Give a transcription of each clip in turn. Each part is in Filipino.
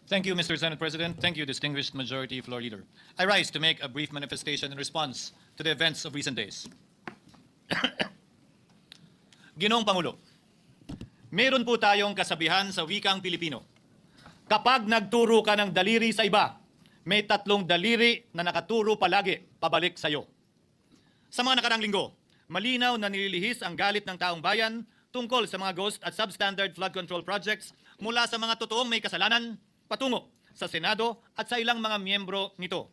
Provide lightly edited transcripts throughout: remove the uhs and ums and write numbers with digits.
Thank you, Mr. Senate President. Thank you, distinguished Majority Floor Leader. I rise to make a brief manifestation in response to the events of recent days. Ginoong Pangulo, meron po tayong kasabihan sa wikang Pilipino. Kapag nagturo ka ng daliri sa iba, may tatlong daliri na nakaturo palagi pabalik sa iyo. Sa mga nakarang linggo, malinaw na nililihis ang galit ng taong bayan tungkol sa mga ghost at substandard flood control projects mula sa mga totoong may kasalanan patungo sa Senado at sa ilang mga miyembro nito.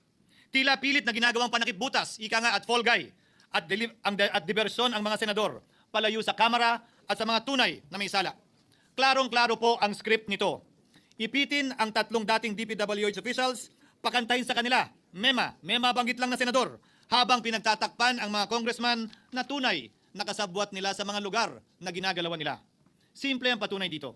Tila pilit na ginagawang panakip-butas, ika nga at fall guy, at diversyon ang mga senador palayo sa Kamara at sa mga tunay na may sala. Klarong-klaro po ang script nito. Ipitin ang tatlong dating DPWH officials, pakantahin sa kanila, mema banggit lang na senador, habang pinagtatakpan ang mga congressman na tunay na kasabwat nila sa mga lugar na ginagalawan nila. Simple ang patunay dito.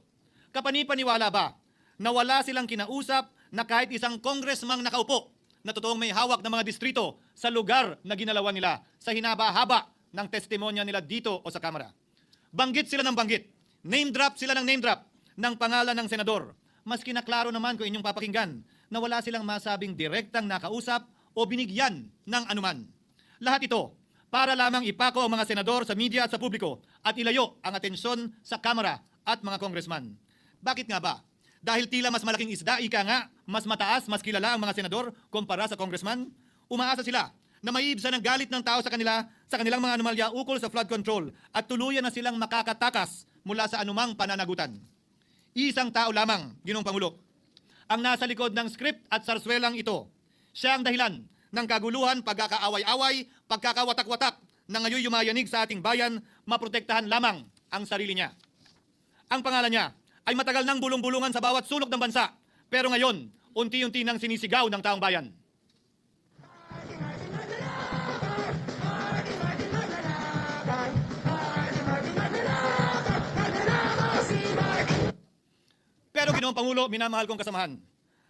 Kapani-paniwala ba na wala silang kinausap na kahit isang congressman nakaupo na totoong may hawak ng mga distrito sa lugar na ginalawan nila sa hinaba-haba ng testimonya nila dito o sa Kamara? Banggit sila ng banggit, name drop sila ng name drop ng pangalan ng senador. Mas kinaklaro naman kung inyong papakinggan na wala silang masabing direktang nakausap o binigyan ng anuman. Lahat ito para lamang ipako ang mga senador sa media at sa publiko at ilayo ang atensyon sa Kamara at mga congressman. Bakit nga ba? Dahil tila mas malaking isda, ika nga, mas mataas, mas kilala ang mga senador kumpara sa congressman? Umaasa sila na maiibsan ang galit ng tao sa kanilang mga anomalya ukol sa flood control at tuluyan na silang makakatakas mula sa anumang pananagutan. Isang tao lamang, Ginoong Pangulo, ang nasa likod ng script at sarswelang ito. Siya ang dahilan ng kaguluhan, pagkakaaway-away, pagkakawatak-watak na ngayon yumayanig sa ating bayan, maprotektahan lamang ang sarili niya. Ang pangalan niya ay matagal nang bulong-bulungan sa bawat sulok ng bansa, pero ngayon, unti-unti nang sinisigaw ng taong bayan. Pero Ginoong Pangulo, minamahal kong kasamahan,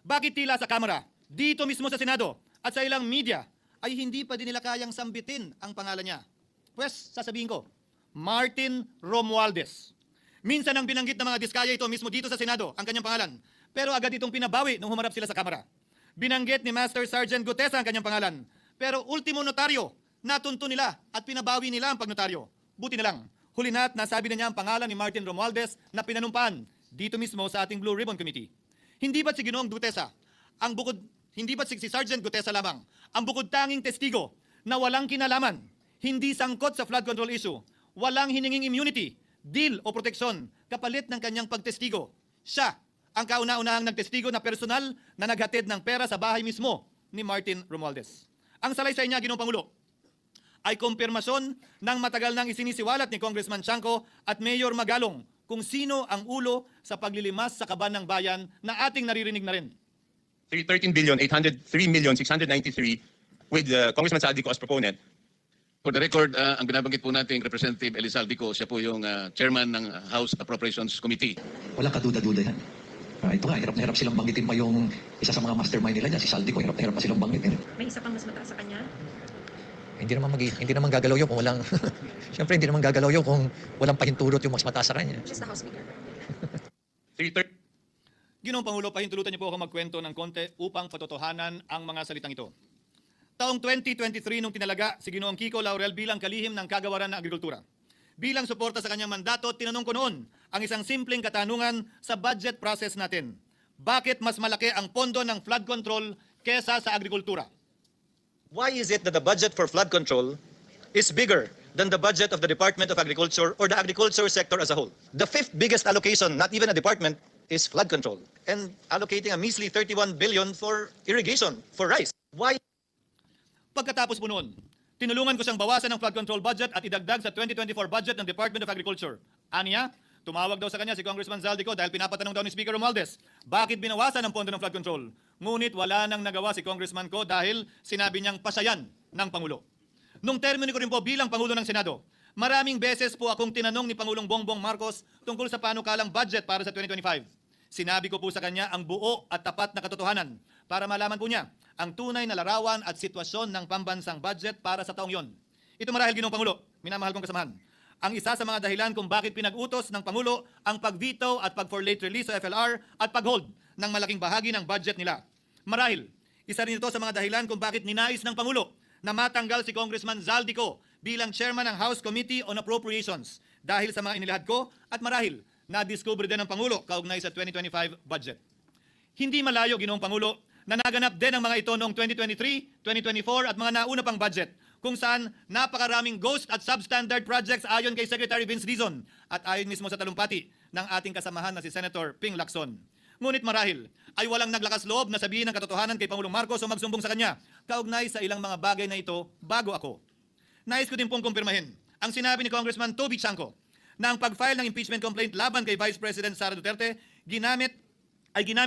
bakit tila sa Kamara, dito mismo sa Senado at sa ilang media ay hindi pa din nila kayang sambitin ang pangalan niya? Pues, sasabihin ko, Martin Romualdez. Minsan ang binanggit ng mga diskaya ito mismo dito sa Senado ang kanyang pangalan, pero agad itong pinabawi nung humarap sila sa Kamara. Binanggit ni Master Sergeant Gutesa ang kanyang pangalan, pero ultimo notaryo, natunto nila at pinabawi nila ang pagnotaryo. Buti na lang, huli na't nasabi na niya ang pangalan ni Martin Romualdez na pinanumpaan dito mismo sa ating Blue Ribbon Committee. Hindi ba't si Ginoong Gutesa, hindi ba't si Sergeant Gutesa lamang, ang bukod tanging testigo na walang kinalaman, hindi sangkot sa flood control issue, walang hininging immunity, deal o proteksyon kapalit ng kanyang pagtestigo? Siya ang kauna-unahang nagtestigo na personal na naghatid ng pera sa bahay mismo ni Martin Romualdez. Ang salaysay niya, Ginoong Pangulo, ay kumpirmasyon ng matagal nang isinisiwalat ni Congressman Chanco at Mayor Magalong kung sino ang ulo sa paglilimas sa kaban ng bayan na ating naririnig na rin. 13,803,693 with Congressman Saldico as proponent. For the record, ang binabanggit po natin Representative Elizaldico, siya po yung chairman ng House Appropriations Committee. Wala kaduda-duda yan. Ito nga, hirap na hirap silang banggitin pa yung isa sa mga mastermind nila dyan, si Saldico, hirap na hirap pa silang banggitin. May isa pang mas mataas sa kanya? Hindi naman gagalaw yun kung walang, siyempre hindi naman gagalaw yun kung walang pahintulot yung mas mataas sa kanya. Just the House Speaker. Ginoong Pangulo, pahintulutan niyo po ako magkwento ng konti upang patotohanan ang mga salitang ito. Taong 2023 nung tinalaga si Ginoong Kiko Laurel bilang kalihim ng kagawaran ng agrikultura. Bilang suporta sa kanyang mandato, tinanong ko noon ang isang simpleng katanungan sa budget process natin. Bakit mas malaki ang pondo ng flood control kesa sa agrikultura? Why is it that the budget for flood control is bigger than the budget of the Department of Agriculture or the agriculture sector as a whole? The fifth biggest allocation, not even a department, is flood control. And allocating a measly 31 billion for irrigation, for rice. Why? Pagkatapos po noon, tinulungan ko siyang bawasan ng flood control budget at idagdag sa 2024 budget ng Department of Agriculture. Aniya, tumawag daw sa kanya si Congressman Zaldico dahil pinapatanong daw ni Speaker Romualdez, bakit binawasan ang pondo ng flood control? Ngunit wala nang nagawa si Congressman ko dahil sinabi niyang pasayan ng Pangulo. Nung termino ko rin po bilang Pangulo ng Senado, maraming beses po akong tinanong ni Pangulong Bongbong Marcos tungkol sa panukalang budget para sa 2025. Sinabi ko po sa kanya ang buo at tapat na katotohanan para malaman po niya ang tunay na larawan at sitwasyon ng pambansang budget para sa taong yon. Ito marahil, Ginoong Pangulo, minamahal kong kasamahan. ang isa sa mga dahilan kung bakit pinag-utos ng Pangulo ang pag-veto at pag-for late release o FLR at pag-hold ng malaking bahagi ng budget nila. Marahil, isa rin ito sa mga dahilan kung bakit ninais ng Pangulo na matanggal si Congressman Zaldico bilang chairman ng House Committee on Appropriations dahil sa mga inilahad ko at marahil na-discover din ng Pangulo kaugnay sa 2025 budget. Hindi malayo, Ginoong Pangulo, na naganap din ang mga ito noong 2023, 2024 at mga nauna pang budget kung saan napakaraming ghost at substandard projects ayon kay Secretary Vince Dizon at ayon mismo sa talumpati ng ating kasamahan na si Senator Ping Lacson. Ngunit marahil ay walang naglakas loob na sabihin ang katotohanan kay Pangulong Marcos o magsumbong sa kanya kaugnay sa ilang mga bagay na ito bago ako. Nais ko din pong kumpirmahin ang sinabi ni Congressman Toby Chanco na ang pag-file ng impeachment complaint laban kay Vice President Sara Duterte ginamit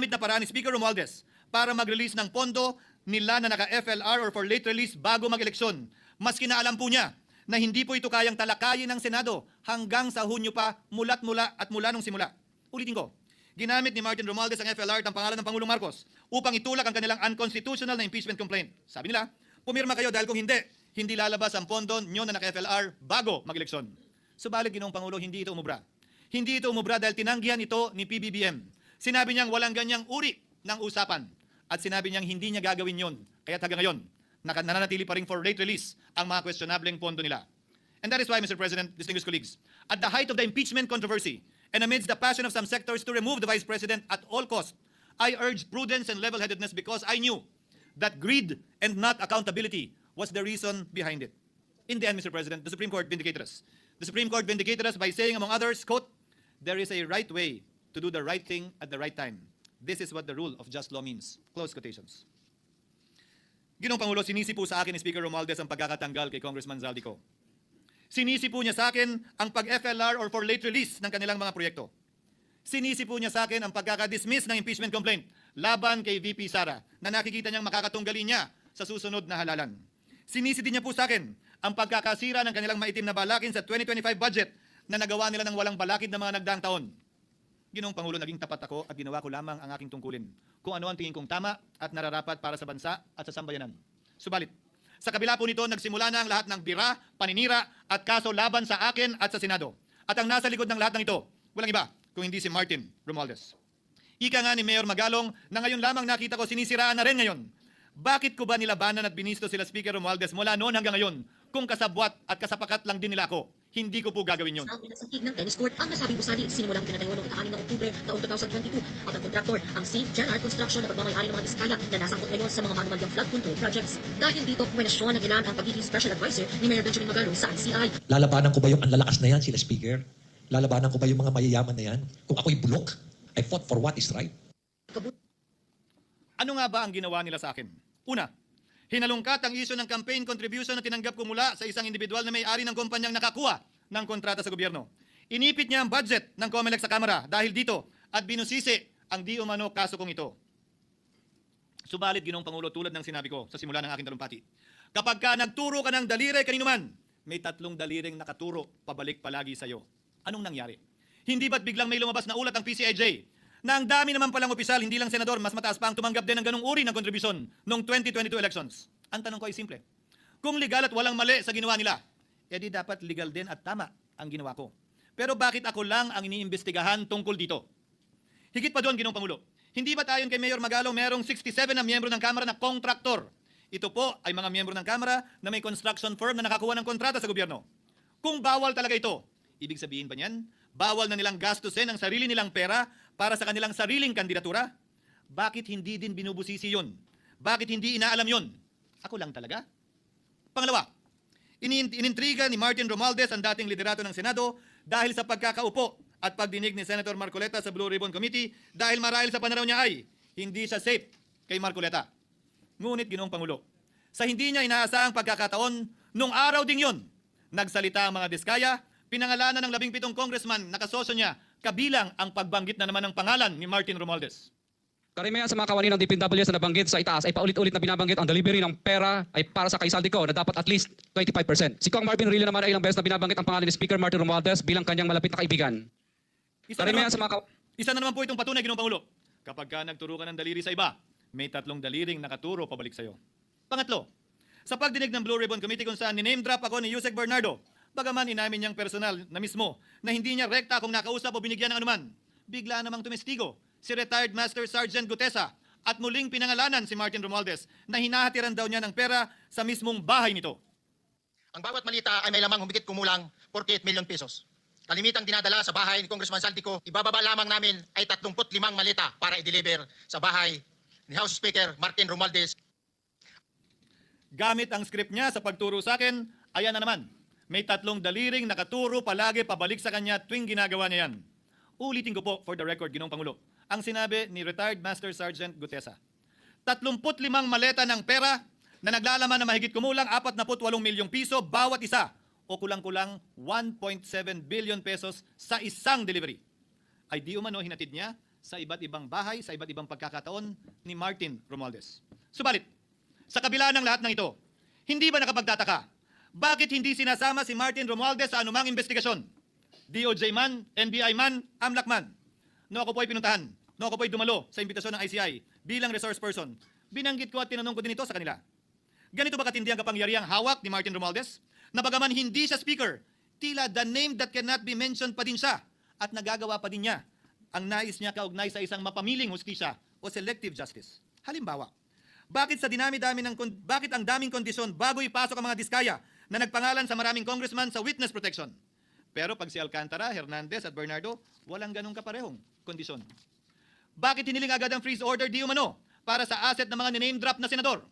na paraan ni Speaker Romualdez para mag-release ng pondo nila na naka-FLR or for late release bago mag-eleksyon. Maski na alam po niya na hindi po ito kayang talakayin ng Senado hanggang sa Hunyo pa mula nung simula. Ulitin ko, ginamit ni Martin Romualdez ang FLR ng pangalan ng Pangulong Marcos upang itulak ang kanilang unconstitutional na impeachment complaint. Sabi nila, pumirma kayo dahil kung hindi lalabas ang pondo nyo na naka-FLR bago mag-eleksyon. Subalit, Ginoong Pangulo, hindi ito umubra. Hindi ito umubra dahil tinanggihan ito ni PBBM. Sinabi niyang walang ganyang uri ng usapan at sinabi niyang hindi niya gagawin yon. Kaya hanggang ngayon, nananatili pa rin for late release ang mga questionableng pondo nila. And that is why, Mr. President, distinguished colleagues, at the height of the impeachment controversy and amidst the passion of some sectors to remove the Vice President at all costs, I urged prudence and level-headedness because I knew that greed and not accountability was the reason behind it. In the end, Mr. President, the Supreme Court vindicated us. The Supreme Court vindicated us by saying, among others, quote, "There is a right way to do the right thing at the right time. This is what the rule of just law means." Close quotations. Ginoong Pangulo, sinisi po sa akin ni Speaker Romualdez ang pagkakatanggal kay Congressman Zaldico. Sinisi po niya sa akin ang pag-FLR or for late release ng kanilang mga proyekto. Sinisi po niya sa akin ang pagkakadismiss ng impeachment complaint laban kay VP Sara na nakikita niyang makakatunggali niya sa susunod na halalan. Sinisi din niya po sa akin ang pagkakasira ng kanilang maitim na balakin sa 2025 budget na nagawa nila ng walang balakid na mga nagdaang taon. Ginoong Pangulo, naging tapat ako at ginawa ko lamang ang aking tungkulin kung ano ang tingin kong tama at nararapat para sa bansa at sa sambayanan. Subalit, sa kabila po nito, nagsimula na ang lahat ng bira, paninira at kaso laban sa akin at sa Senado. At ang nasa likod ng lahat ng ito, walang iba kung hindi si Martin Romualdez. Ika nga ni Mayor Magalong na ngayon lamang nakita ko sinisiraan na rin ngayon. Bakit ko ba nilabanan at binisto sila Speaker Romualdez mula noon hanggang ngayon kung kasabwat at kasapakat lang din nila ako? Hindi ko po gagawin yun. Sa pinasakig ng tennis court, ang nasabing usali sinimulang pinatayuan noong 6 ng Oktubre taong 2022 at ang kontraktor, ang St. Gerard Construction na pagmamayari ng mga diskaya na nasangkot ngayon sa mga manumalyang flood control projects. Dahil dito, kwenasyon ng ilan ang pagiging special advisor ni Mayor Benjamin Magalong sa ICI. Lalabanan ko ba yung anlalakas na yan, sila Speaker? Lalabanan ko ba yung mga mayayaman na yan? Kung ako'y bulok, I fought for what is right. Ano nga ba ang ginawa nila sa akin? Una, hinalungkat ang isyu ng campaign contribution na tinanggap ko mula sa isang individual na may-ari ng kumpanyang nakakuha ng kontrata sa gobyerno. Inipit niya ang budget ng COMELEC sa Kamara dahil dito at binusisi ang di umano kaso kong ito. Subalit, Ginoong Pangulo, tulad ng sinabi ko sa simula ng aking talumpati, kapag ka nagturo ka ng daliri kanino man, may 3 daliring nakaturo pabalik palagi sa iyo. Anong nangyari? Hindi ba't biglang may lumabas na ulat ang PCIJ na ang dami naman palang opisyal, hindi lang senador, mas mataas pa ang tumanggap din ng ganung uri ng kontribusyon noong 2022 elections? Ang tanong ko ay simple. Kung legal at walang mali sa ginawa nila, edi dapat legal din at tama ang ginawa ko. Pero bakit ako lang ang iniimbestigahan tungkol dito? Higit pa doon, Ginoong Pangulo, hindi ba ayon kay Mayor Magalong merong 67 na miyembro ng Kamara na kontraktor? Ito po ay mga miyembro ng Kamara na may construction firm na nakakuha ng kontrata sa gobyerno. Kung bawal talaga ito, ibig sabihin ba niyan, bawal na nilang gastusin ang sarili nilang pera para sa kanilang sariling kandidatura? Bakit hindi din binubusisi yun? Bakit hindi inaalam yun? Ako lang talaga? Pangalawa, inintriga ni Martin Romualdez ang dating liderato ng Senado dahil sa pagkakaupo at pagdinig ni Senator Marcoleta sa Blue Ribbon Committee dahil marahil sa pananaw niya ay hindi siya safe kay Marcoleta. Ngunit, Ginoong Pangulo, sa hindi niya inaasahang pagkakataon, nung araw ding yun, nagsalita ang mga diskaya, pinangalanan ng 17 congressman na kasosyo niya, kabilang ang pagbanggit na naman ng pangalan ni Martin Romualdez. Karamihan sa mga kawani ng DPWS na nabanggit sa itaas ay paulit-ulit na binabanggit ang delivery ng pera ay para sa kay Zaldico na dapat at least 25%. Si Kong Marvin Rillo naman ay ilang beses na binabanggit ang pangalan ni Speaker Martin Romualdez bilang kanyang malapit na kaibigan. Isa na naman po itong patunay, Ginoong Pangulo. Kapag ka nagturo ka ng daliri sa iba, may 3 daliring nakaturo pabalik sa iyo. Pangatlo, sa pagdinig ng Blue Ribbon Committee kung saan ni-name drop ako ni Yusek Bernardo, Bagaman inamin niyang personal na mismo na hindi niya rekta kung nakausap o binigyan ng anuman, bigla namang tumestigo si retired Master Sergeant Gutesa at muling pinangalanan si Martin Romualdez na hinahatiran daw niya ng pera sa mismong bahay nito. Ang bawat malita ay may lamang humigit kumulang 48 million pesos. Kalimitang dinadala sa bahay ni Congressman Saldico, ibababa lamang namin ay 35 malita para i-deliver sa bahay ni House Speaker Martin Romualdez. Gamit ang script niya sa pagturo sa akin, ayan na naman. May 3 daliring nakaturo palagi pabalik sa kanya tuwing ginagawa niya yan. Ulitin ko po for the record, Ginoong Pangulo, ang sinabi ni retired Master Sergeant Gutesa. 35 maleta ng pera na naglalaman na mahigit kumulang 48 milyong piso bawat isa o kulang-kulang 1.7 billion pesos sa isang delivery. Ay di umano hinatid niya sa iba't ibang bahay, sa iba't ibang pagkakataon ni Martin Romualdez. Subalit, sa kabila ng lahat ng ito, hindi ba nakapagtataka? Bakit hindi sinasama si Martin Romualdez sa anumang investigasyon? DOJ man, NBI man, AMLAC man. No ako po ay pinuntahan. No ako po ay dumalo sa imbitasyon ng ICI bilang resource person. Binanggit ko at tinanong ko din ito sa kanila. Ganito ba katindi ang kapangyarihang hawak ni Martin Romualdez? Na bagaman hindi siya speaker, tila the name that cannot be mentioned pa din siya at nagagawa pa din niya ang nais niya kaugnay sa isang mapamiling hustisya o selective justice. Halimbawa, bakit ang daming kondisyon bago ipasok ang mga diskaya na nagpangalan sa maraming congressman sa witness protection? Pero pag si Alcantara, Hernandez at Bernardo, walang ganong kaparehong kondisyon. Bakit hiniling agad ang freeze order di umano para sa asset ng mga name drop na senador?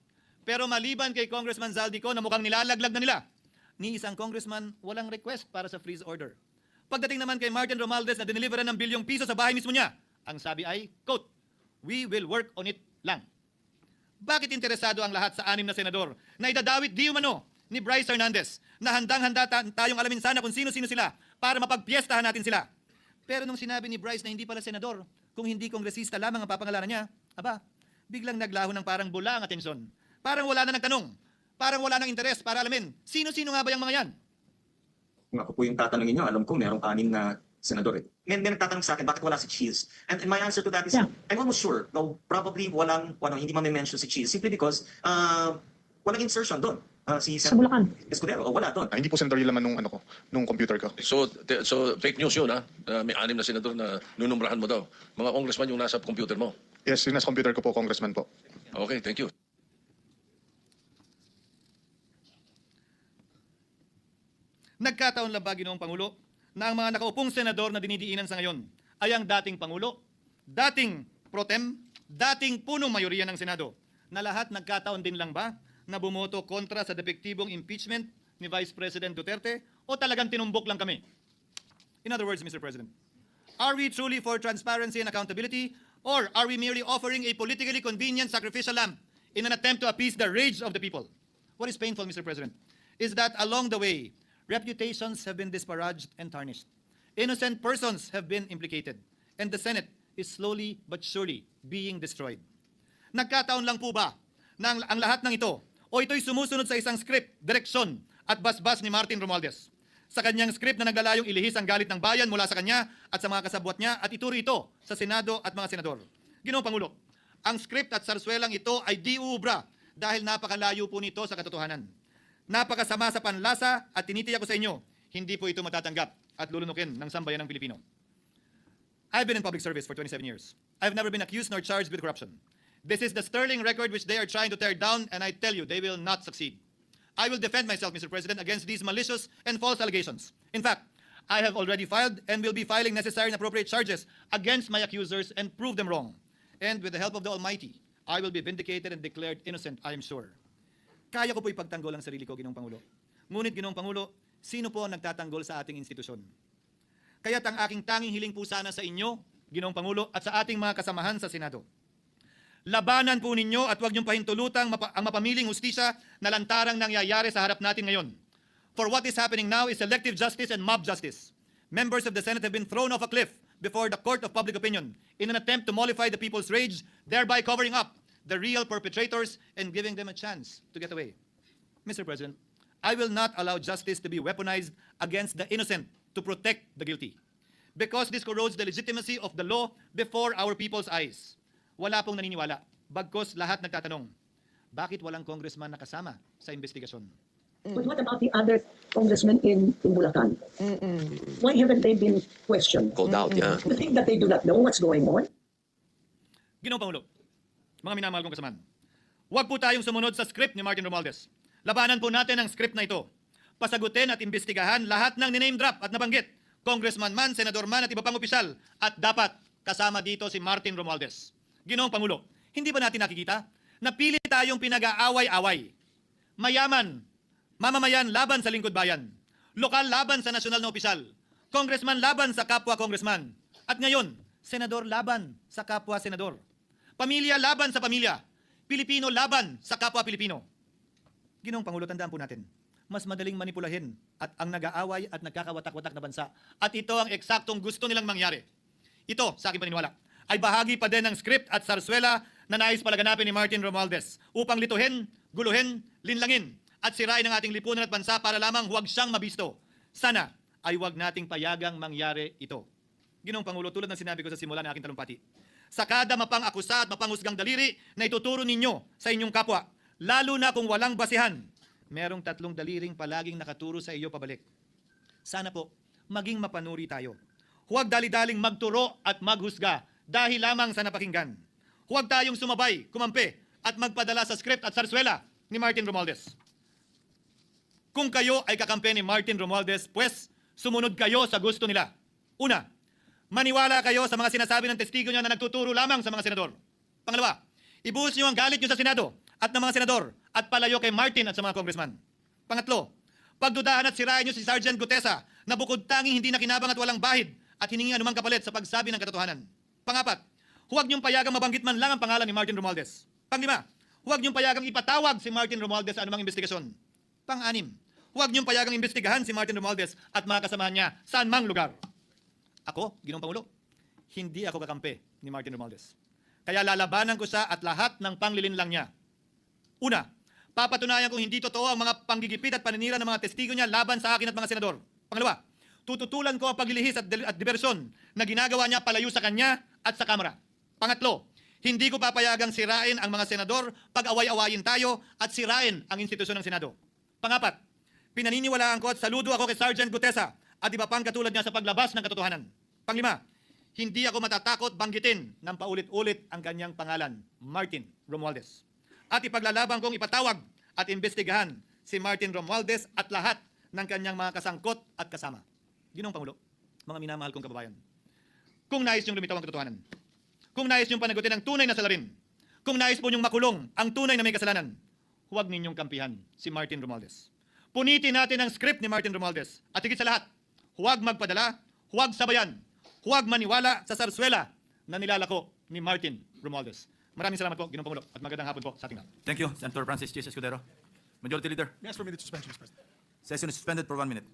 Pero maliban kay Congressman Zaldico na mukhang nilalaglag na nila, ni isang congressman walang request para sa freeze order. Pagdating naman kay Martin Romualdez na diniliveran ng bilyong piso sa bahay mismo niya, ang sabi ay, quote, "We will work on it lang." Bakit interesado ang lahat sa 6 na senador na idadawit di umano ni Bryce Hernandez na handang-handa tayong alamin sana kung sino-sino sila para mapagpiestahan natin sila? Pero nung sinabi ni Bryce na hindi pala senador, kung hindi kongresista lamang ang papangalanan niya, biglang naglaho ng parang bula ang atensyon. Parang wala na nagtanong. Parang wala nang interes para alamin. Sino-sino nga ba yung mga yan? Kung ako po yung tatanungin nyo, alam ko merong 6 na senador eh. May nagtatanong sa akin, bakit wala si Cheese? And my answer to that is, I'm almost sure, no, probably hindi ma-mention si Cheese simply because walang insertion doon. Si Sa Bulacan. Escudero, wala doon. Hindi po senador yung laman nung computer ko. So fake news yun, ha? May 6 na senador na nunumrahan mo daw. Mga congressman yung nasa computer mo. Yes, yung nasa computer ko po, congressman po. Okay, thank you. Nagkataon lang ba, Ginoong Pangulo, na ang mga nakaupong senador na dinidiinan sa ngayon ay ang dating Pangulo, dating Pro Tem, dating punong mayoriya ng Senado, na lahat nagkataon din lang ba na bumoto kontra sa depektibong impeachment ni Vice President Duterte o talagang tinumbok lang kami? In other words, Mr. President, are we truly for transparency and accountability or are we merely offering a politically convenient sacrificial lamb in an attempt to appease the rage of the people? What is painful, Mr. President, is that along the way, reputations have been disparaged and tarnished. Innocent persons have been implicated. And the Senate is slowly but surely being destroyed. Nagkataon lang po ba na ang lahat ng ito o ito'y sumusunod sa isang script, direksyon at basbas ni Martin Romualdez? Sa kanyang script na naglalayong ilihis ang galit ng bayan mula sa kanya at sa mga kasabwat niya at ituro ito sa Senado at mga senador. Ginoong Pangulo, ang script at sarswelang ito ay di uubra dahil napakalayo po nito sa katotohanan. Napakasama sa panlasa at tinitiyak ko sa inyo, hindi po ito matatanggap at lulunukin ng sambayan ng Pilipino. I've been in public service for 27 years. I've never been accused nor charged with corruption. This is the sterling record which they are trying to tear down, and I tell you, they will not succeed. I will defend myself, Mr. President, against these malicious and false allegations. In fact, I have already filed and will be filing necessary and appropriate charges against my accusers and prove them wrong. And with the help of the Almighty, I will be vindicated and declared innocent, I am sure. Kaya ko po ipagtanggol ang sarili ko, Ginoong Pangulo. Ngunit, Ginoong Pangulo, sino po ang nagtatanggol sa ating institusyon? Kaya't ang aking tanging hiling po sana sa inyo, Ginoong Pangulo, at sa ating mga kasamahan sa Senado. Labanan po ninyo at huwag niyong pahintulutang ang mapamiling hustisya na lantarang nangyayari sa harap natin ngayon. For what is happening now is selective justice and mob justice. Members of the Senate have been thrown off a cliff before the court of public opinion in an attempt to mollify the people's rage, thereby covering up the real perpetrators and giving them a chance to get away. Mr. President, I will not allow justice to be weaponized against the innocent to protect the guilty. Because this corrodes the legitimacy of the law before our people's eyes. Wala pong naniniwala, bagkos lahat nagtatanong, bakit walang congressman nakasama sa investigasyon? But what about the other congressmen in Bulacan? Why haven't they been questioned? Called out, yeah. You think that they do not know what's going on? Ginoong Pangulo, mga minamahal kong kasamaan, huwag po tayong sumunod sa script ni Martin Romualdez. Labanan po natin ang script na ito. Pasagutin at imbestigahan lahat ng niname drop at nabanggit, congressman man, senador man at iba pang opisyal, at dapat kasama dito si Martin Romualdez. Ginoong Pangulo, hindi ba natin nakikita? Napili tayong pinag-aaway-away. Mayaman, mamamayan laban sa lingkod bayan. Lokal laban sa nasyonal na opisyal. Congressman laban sa kapwa congressman. At ngayon, senador laban sa kapwa senador. Pamilya laban sa pamilya. Pilipino laban sa kapwa Pilipino. Ginoong Pangulo, tandaan po natin, mas madaling manipulahin at ang nag-aaway at nagkakawatak-watak na bansa. At ito ang eksaktong gusto nilang mangyari. Ito, sa aking paniniwala, ay bahagi pa din ng script at sarswela na nais palaganapin ni Martin Romualdez upang lituhin, guluhin, linlangin at sirain ang ating lipunan at bansa para lamang huwag siyang mabisto. Sana ay huwag nating payagang mangyari ito. Ginoong Pangulo, tulad ng sinabi ko sa simula ng aking talumpati, sa kada mapang-akusa at mapanghusgang daliri na ituturo ninyo sa inyong kapwa, lalo na kung walang basihan, merong 3 daliring palaging nakaturo sa iyo pabalik. Sana po, maging mapanuri tayo. Huwag dali-daling magturo at maghusga dahil lamang sa napakinggan. Huwag tayong sumabay, kumampi at magpadala sa script at sarswela ni Martin Romualdez. Kung kayo ay kakampi ni Martin Romualdez, pues sumunod kayo sa gusto nila. Una, maniwala kayo sa mga sinasabi ng testigo niya na nagtuturo lamang sa mga senador. Pangalawa, ibuhos niyo ang galit niyo sa Senado at ng mga senador at palayo kay Martin at sa mga congressman. Pangatlo, pagdudahan at sirain niyo si Sergeant Gutesa na bukod tanging hindi nakinabang at walang bahid at hiningi anumang kapalit sa pagsabi ng katotohanan. Pangapat, huwag niyong payagang mabanggit man lang ang pangalan ni Martin Romualdez. Panglima, huwag niyong payagang ipatawag si Martin Romualdez sa anumang investigasyon. Pang-anim, huwag niyong payagang imbestigahan si Martin Romualdez at mga kasamahan niya saan mang lugar. Ako, Ginoong Pangulo, hindi ako kakampi ni Martin Romualdez. Kaya lalabanan ko siya at lahat ng panglilinlang niya. Una, papatunayan kong hindi totoo ang mga panggigipit at paninira ng mga testigo niya laban sa akin at mga senador. Pangalawa, tututulan ko ang paglilihis at diversyon na ginagawa niya palayo sa kanya at sa Kamara. Pangatlo, hindi ko papayagang sirain ang mga senador pag away-awayin tayo at sirain ang institusyon ng Senado. Pangapat, pinaniniwalaan ko at saludo ako kay Sergeant Gutesa at iba pang katulad niya sa paglabas ng katotohanan. Panglima, hindi ako matatakot banggitin ng paulit-ulit ang kanyang pangalan, Martin Romualdez. At ipaglalaban kong ipatawag at imbestigahan si Martin Romualdez at lahat ng kanyang mga kasangkot at kasama. Ginoong Pangulo, mga minamahal kong kababayan, kung nais niyong lumitaw ang katotohanan, kung nais niyong panagutin ang tunay na salarin, kung nais po niyong makulong ang tunay na may kasalanan, huwag ninyong kampihan si Martin Romualdez. Punitin natin ang script ni Martin Romualdez. At higit sa lahat, huwag magpadala, huwag sabayan, huwag maniwala sa sarswela na nilalako ni Martin Romualdez. Maraming salamat po, Ginoong Pangulo, at magandang hapon po sa ating lahat. Thank you, Senator Francis Chis Escudero. Majority Leader. Yes, for me to suspend, Mr. President. Session is suspended for 1 minute.